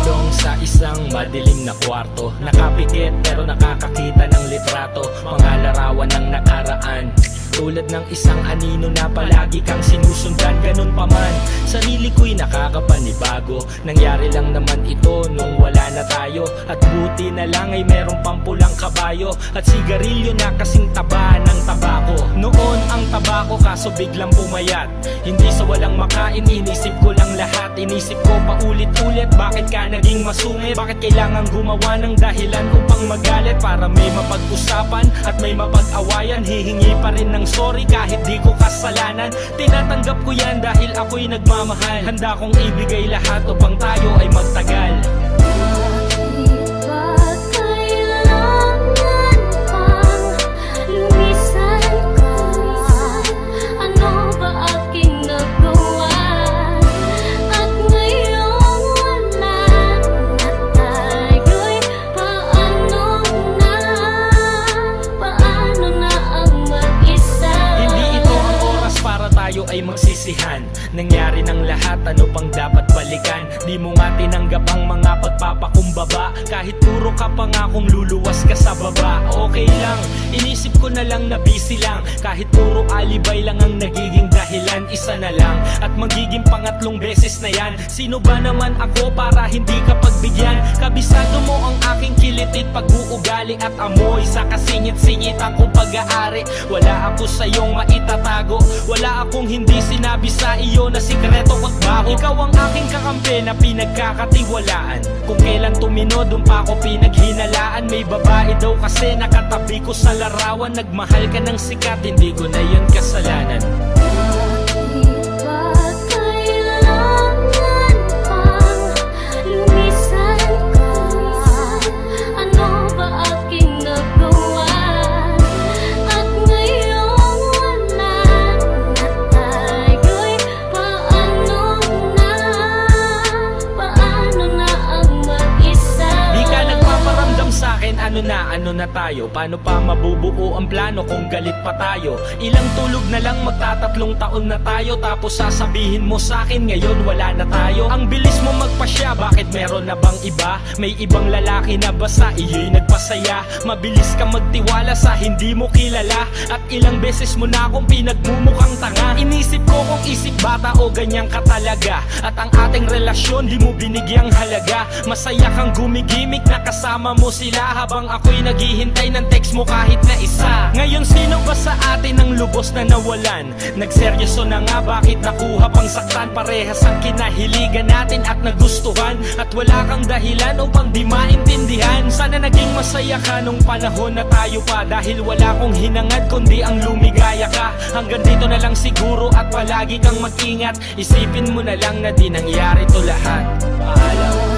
Nakakulong sa isang madilim na kwarto, nakapikit pero nakakakita ng litrato, mga larawan ng nakaraan. Tulad ng isang anino na palagi kang sinusundan, ganun pa man sarili ko'y nakakapanibago. Nangyari lang naman ito nung wala na tayo, at buti na lang ay merong pampulang kabayo at sigarilyo na kasing taba ng tabako. Noon ang tabako kaso biglang pumayat, hindi sa walang makain, inisip ko lang lahat. Inisip ko paulit-ulit, bakit ka naging masungit? Bakit kailangan gumawa ng dahilan upang magalit? Para may mapag-usapan at may mapag-awayan, hihingi pa rin ng sorry kahit di ko kasalanan. Tinatanggap ko yan dahil ako'y nagmamahal. Handa kong ibigay lahat upang tayo ay magtagal. Ay magsisihan, nangyari ng lahat, ano pang dapat balikan? Di mo nga tinanggap ang mga pagpapakumbaba, kahit puro ka pa nga kung luluwas ka sa baba. Okay lang, inisip ko na lang na busy lang, kahit puro alibay lang ang nagiging dahilan. Isa na lang at magiging pangatlong beses na yan. Sino ba naman ako para hindi ka pagbigyan? Kabisado mo ang aking kilitit, pag-uugali at amoy sa kasingit-singit akong pag-aari. Wala ako sa iyong maitatago, wala akong hindi sinabi sa iyo na sikreto ko't baho. Ikaw ang aking kakampi na pinagkakatiwalaan, kung kailan tumino dun pa ako pinaghinalaan. May babae daw kasi nakatabi ko sa larawan, nagmahal ka ng sikat, hindi ko na yun kasalanan. Ano na tayo? Paano pa mabubuo ang plano kung galit pa tayo? Ilang tulog na lang, magtatatlong taon na tayo, tapos sasabihin mo sa akin ngayon wala na tayo. Ang bilis mo magpasya, bakit meron na bang iba? May ibang lalaki na ba sa iyo'y nagpasaya? Mabilis ka magtiwala sa hindi mo kilala, at ilang beses mo na akong pinagmumukhang tanga. Inisip ko kung isip bata o ganyan ka talaga, at ang ating relasyon di mo binigyang halaga. Masaya kang gumigimik na kasama mo sila, habang ako'y naghihintay ng text mo kahit na isa. Ngayon sino ba sa atin ang lubos na nawalan? Nagseryoso na nga, bakit nakuha pang saktan? Parehas ang kinahiligan natin at nagustuhan, at wala kang dahilan upang di maintindihan. Sana naging masaya ka nung panahon na tayo pa, dahil wala kong hinangad kundi ang lumigaya ka. Hanggang dito na lang siguro, at palagi kang mag-ingat. Isipin mo na lang na di nangyari to lahat. Paalam.